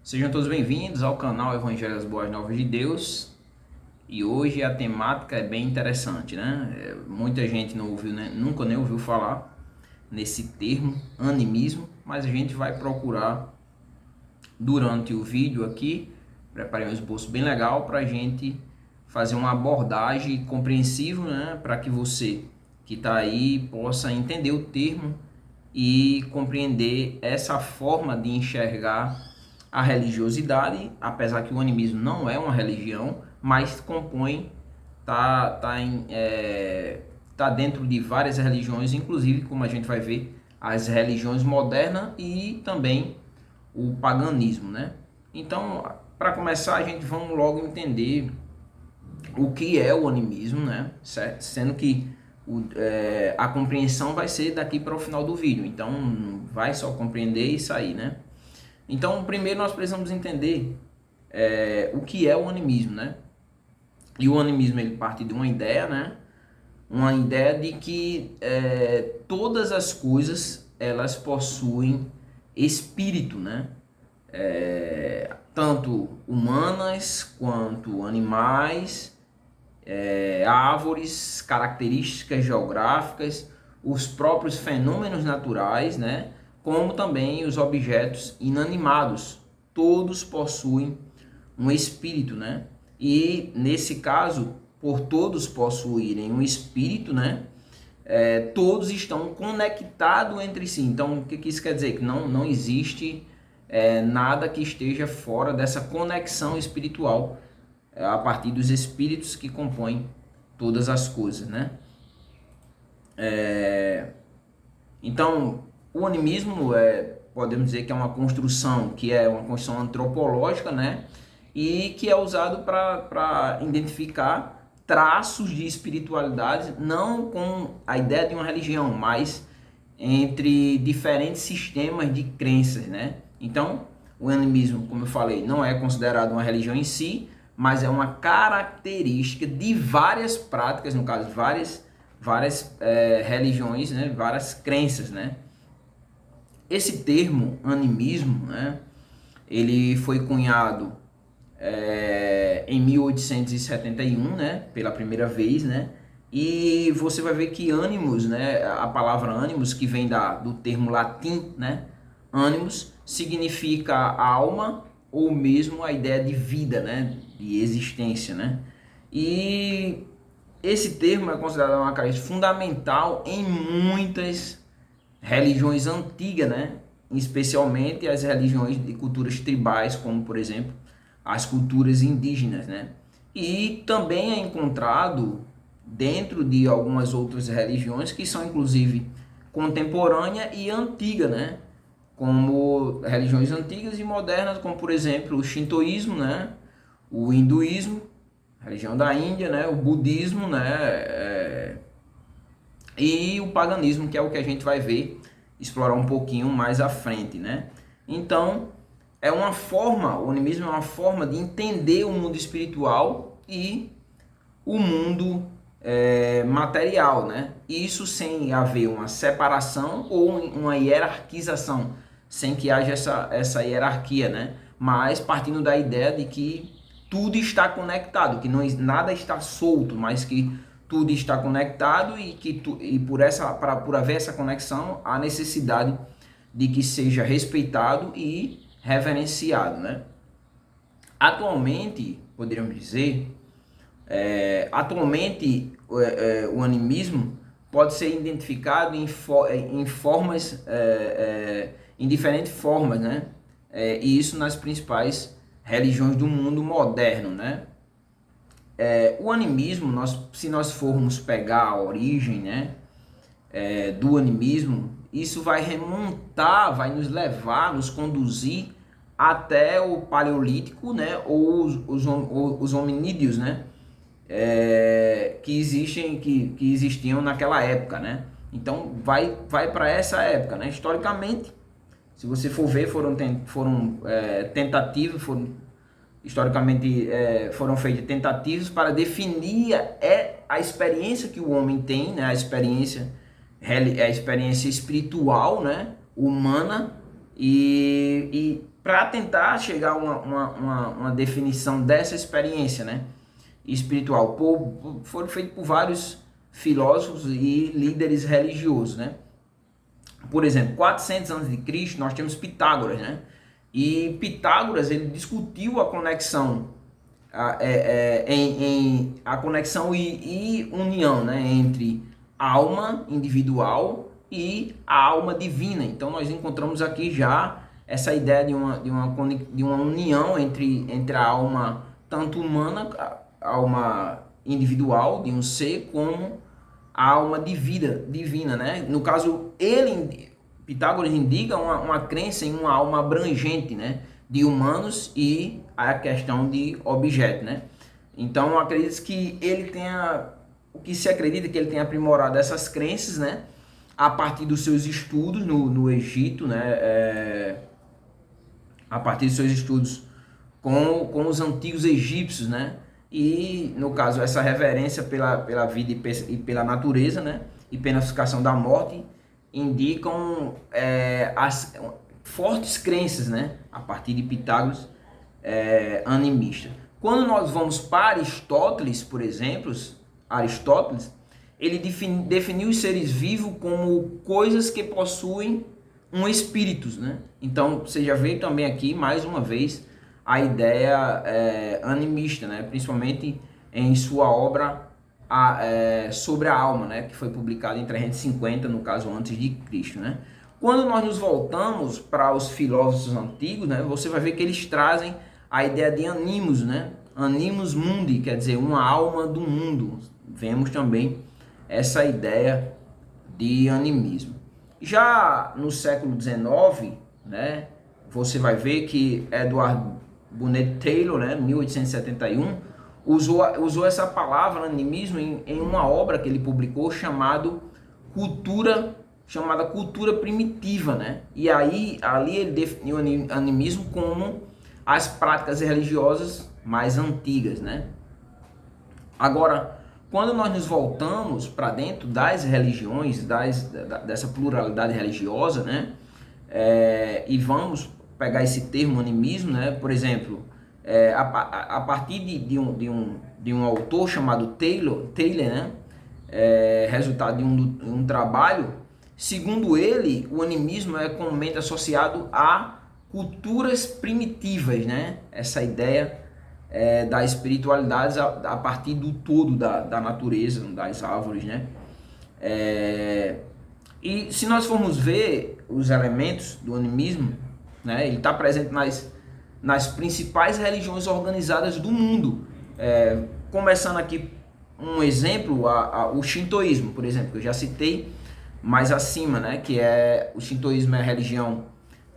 Sejam todos bem-vindos ao canal Evangelho das Boas Novas de Deus. E hoje a temática é bem interessante, né? Muita gente não ouviu, né? Nunca nem ouviu falar nesse termo, animismo, mas a gente vai procurar durante o vídeo aqui. Preparei um esboço bem legal para a gente fazer uma abordagem compreensiva, né? Para que você que está aí possa entender o termo e compreender essa forma de enxergar a religiosidade, apesar que o animismo não é uma religião, mas compõe, tá dentro de várias religiões, inclusive, como a gente vai ver, as religiões modernas e também o paganismo, né? Então, para começar, a gente vamos logo entender o que é o animismo, né? Certo? Sendo que a compreensão vai ser daqui para o final do vídeo, então não vai só compreender e sair, né? Então, primeiro nós precisamos entender o que é o animismo, né? E o animismo ele parte de uma ideia, né? Uma ideia de que todas as coisas elas possuem espírito, né? Tanto humanas quanto animais, árvores, características geográficas, os próprios fenômenos naturais, né? Como também os objetos inanimados, todos possuem um espírito, né? E nesse caso, por todos possuírem um espírito, né? Todos estão conectados entre si. Então, o que isso quer dizer? Que não existe nada que esteja fora dessa conexão espiritual a partir dos espíritos que compõem todas as coisas, né? Então, o animismo podemos dizer que é uma construção antropológica, né? E que é usado para identificar traços de espiritualidade, não com a ideia de uma religião, mas entre diferentes sistemas de crenças, né? Então, o animismo, como eu falei, não é considerado uma religião em si, mas é uma característica de várias práticas, no caso, várias religiões, né? Várias crenças, né? Esse termo animismo, né? Ele foi cunhado em 1871, né? Pela primeira vez, né? E você vai ver que ânimos, né? A palavra ânimos, que vem do termo latim, né? Animus significa alma ou mesmo a ideia de vida, né? De existência, né? E esse termo é considerado uma característica fundamental em muitas religiões antigas, né? Especialmente as religiões de culturas tribais, como por exemplo as culturas indígenas, né? E também é encontrado dentro de algumas outras religiões que são inclusive contemporânea e antiga, né? Como religiões antigas e modernas, como por exemplo o shintoísmo, né? O hinduísmo, religião da Índia, né? O budismo, né? E o paganismo, que é o que a gente vai ver, explorar um pouquinho mais à frente, né? Então, o animismo é uma forma de entender o mundo espiritual e o mundo material, né? Isso sem haver uma separação ou uma hierarquização, sem que haja essa hierarquia, né? Mas partindo da ideia de que tudo está conectado, que nada está solto, mas que tudo está conectado e por haver essa conexão, há necessidade de que seja respeitado e reverenciado, né? Atualmente, poderíamos dizer, o animismo pode ser identificado em formas, em diferentes formas, né? E isso nas principais religiões do mundo moderno, né? O animismo, se nós formos pegar a origem, né, do animismo, isso vai remontar, vai nos levar, nos conduzir até o Paleolítico, né, ou os hominídeos, né, que existiam naquela época, né? Então vai para essa época, né? Historicamente, se você for ver, foram tentativas, historicamente foram feitas tentativas para definir a experiência que o homem tem, né? A experiência espiritual, né? Humana, E para tentar chegar a uma definição dessa experiência, né, espiritual, foram feitos por vários filósofos e líderes religiosos, né? Por exemplo, 400 anos de Cristo, nós temos Pitágoras, né? E Pitágoras, ele discutiu a conexão a conexão e união, né, entre alma individual e a alma divina. Então nós encontramos aqui já essa ideia de uma união entre a alma tanto humana, a alma individual de um ser, como a alma divina, né? No caso, Pitágoras indica uma crença em uma alma abrangente, né, de humanos e a questão de objeto, né? Então, acredita que ele tenha, o que se acredita que ele tenha aprimorado essas crenças, né, a partir dos seus estudos no Egito, né, a partir dos seus estudos com os antigos egípcios, né? E, no caso, essa reverência pela vida e pela natureza, né, e planificação da morte, indicam as fortes crenças, né, a partir de Pitágoras, animista. Quando nós vamos para Aristóteles, por exemplo, Aristóteles, ele definiu os seres vivos como coisas que possuem um espírito, né? Então, você já vê também aqui, mais uma vez, a ideia animista, né? Principalmente em sua obra sobre a alma, né? Que foi publicada em 350, no caso, antes de Cristo, né? Quando nós nos voltamos para os filósofos antigos, né? Você vai ver que eles trazem a ideia de animus, né? Animus mundi, quer dizer, uma alma do mundo. Vemos também essa ideia de animismo. Já no século XIX, né, você vai ver que Edward Burnett Taylor, né, 1871, usou essa palavra animismo em uma obra que ele publicou chamada Cultura Primitiva, né? E aí ali ele definiu o animismo como as práticas religiosas mais antigas, né? Agora, quando nós nos voltamos para dentro das religiões, dessa pluralidade religiosa, né? E vamos pegar esse termo animismo, né? Por exemplo, a partir de um autor chamado Taylor, né? Resultado de um trabalho, segundo ele, o animismo é comumente associado a culturas primitivas, né? Essa ideia da espiritualidade a partir do todo da natureza, das árvores, né? E se nós formos ver os elementos do animismo, né, ele está presente nas principais religiões organizadas do mundo. Começando aqui um exemplo, o shintoísmo, por exemplo, que eu já citei mais acima, né, que o shintoísmo é a religião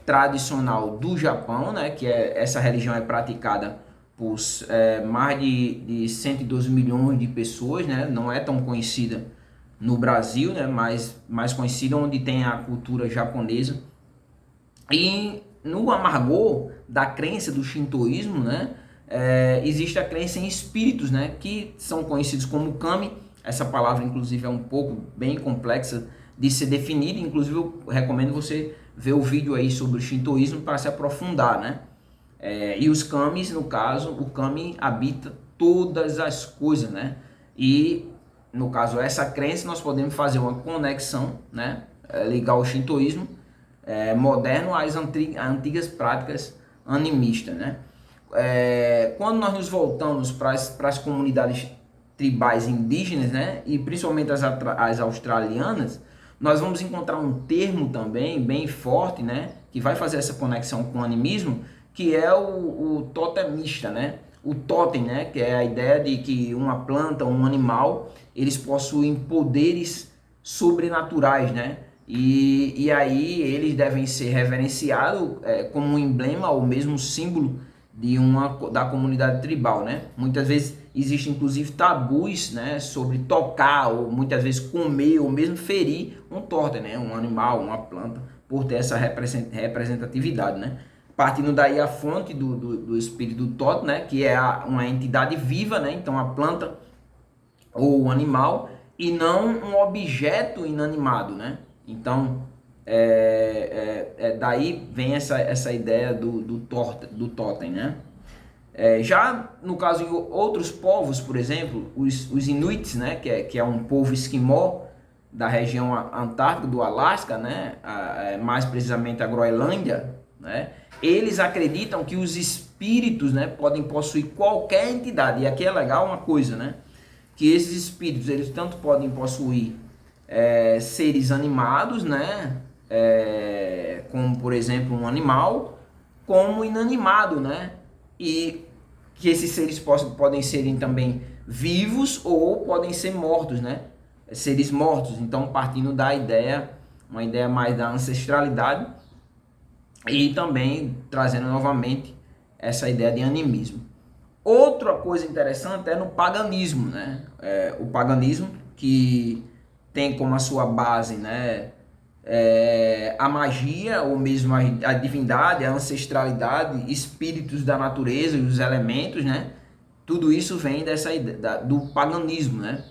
tradicional do Japão, né, que essa religião é praticada por mais de 112 milhões de pessoas, né, não é tão conhecida no Brasil, né, mas mais conhecida onde tem a cultura japonesa. E no amargor da crença do shintoísmo, né, existe a crença em espíritos, né, que são conhecidos como kami. Essa palavra, inclusive, é um pouco bem complexa de ser definida. Inclusive, eu recomendo você ver o vídeo aí sobre o shintoísmo para se aprofundar, né? E os kamis, no caso, o kami habita todas as coisas, né? E, no caso, essa crença, nós podemos fazer uma conexão, né? Ligar o shintoísmo moderno às antigas práticas animistas, né? Quando nós nos voltamos para as comunidades tribais indígenas, né? E principalmente as australianas, nós vamos encontrar um termo também bem forte, né? Que vai fazer essa conexão com o animismo, que é o totemista, né? O totem, né? Que é a ideia de que uma planta, um animal, eles possuem poderes sobrenaturais, né? E aí eles devem ser reverenciados como um emblema ou mesmo símbolo da comunidade tribal, né? Muitas vezes existem inclusive tabus, né, sobre tocar ou muitas vezes comer ou mesmo ferir um totem, né, um animal, uma planta, por ter essa representatividade, né? Partindo daí a fonte do espírito do totem, né, que é uma entidade viva, né? Então a planta ou o animal, e não um objeto inanimado, né? Então Daí vem essa ideia do totem, né? Já no caso de outros povos, por exemplo, os Inuits, né, que é um povo esquimó da região antártica do Alasca, né, mais precisamente a Groenlândia, né, eles acreditam que os espíritos, né, podem possuir qualquer entidade. E aqui é legal uma coisa, né, que esses espíritos eles tanto podem possuir seres animados, né, como por exemplo um animal, como inanimado, né, e que esses seres podem serem também vivos ou podem ser mortos, né? Seres mortos. Então, partindo da ideia, uma ideia mais da ancestralidade e também trazendo novamente essa ideia de animismo. Outra coisa interessante é no paganismo, né? O paganismo que tem como a sua base, né, a magia, ou mesmo a divindade, a ancestralidade, espíritos da natureza e os elementos, né? Tudo isso vem dessa ideia do paganismo, né?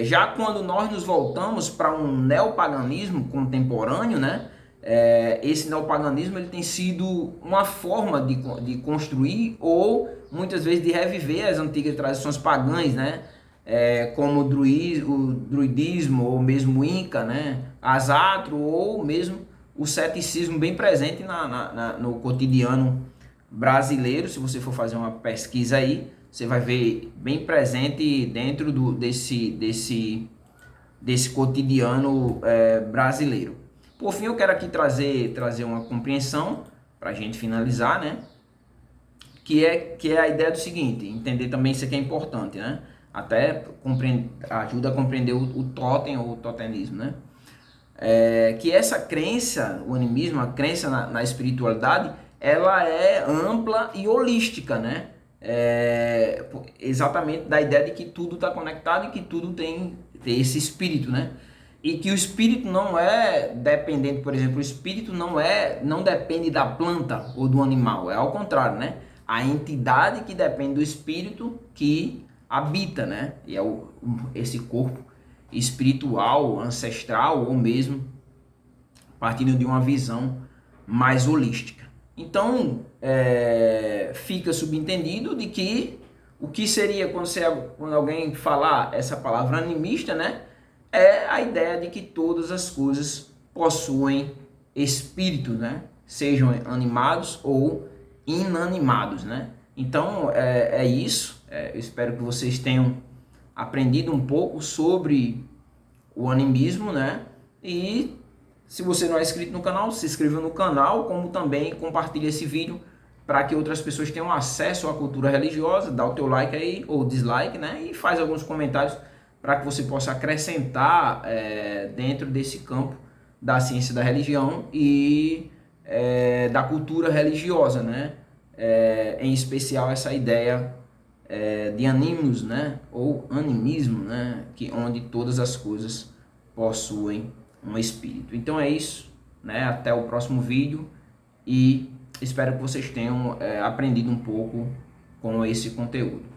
Já quando nós nos voltamos para um neopaganismo contemporâneo, né? Esse neopaganismo ele tem sido uma forma de construir ou muitas vezes de reviver as antigas tradições pagãs, né? Como o druidismo ou mesmo o Inca, né? Asatru ou mesmo o ceticismo bem presente no cotidiano brasileiro. Se você for fazer uma pesquisa aí, você vai ver bem presente dentro desse cotidiano brasileiro. Por fim, eu quero aqui trazer uma compreensão para a gente finalizar, né? Que é a ideia do seguinte, entender também isso aqui é importante, né? Até ajuda a compreender o totem ou o totemismo, né? Que essa crença, o animismo, a crença na espiritualidade, ela é ampla e holística, né? Exatamente da ideia de que tudo está conectado e que tudo tem esse espírito, né? E que o espírito não é dependente, por exemplo, o espírito não depende da planta ou do animal, é ao contrário, né? A entidade que depende do espírito que habita, né? E é esse corpo espiritual, ancestral ou mesmo partindo de uma visão mais holística. Então, fica subentendido de que o que seria quando alguém falar essa palavra animista, né? É a ideia de que todas as coisas possuem espírito, né? Sejam animados ou inanimados, né? Então, é isso. Eu espero que vocês tenham aprendido um pouco sobre o animismo, né? E se você não é inscrito no canal, se inscreva no canal, como também compartilhe esse vídeo para que outras pessoas tenham acesso à cultura religiosa. Dá o teu like aí, ou dislike, né? E faz alguns comentários para que você possa acrescentar dentro desse campo da ciência da religião e da cultura religiosa, né? Em especial essa ideia de animos, né? Ou animismo, né? Onde todas as coisas possuem um espírito. Então é isso, né? Até o próximo vídeo e espero que vocês tenham aprendido um pouco com esse conteúdo.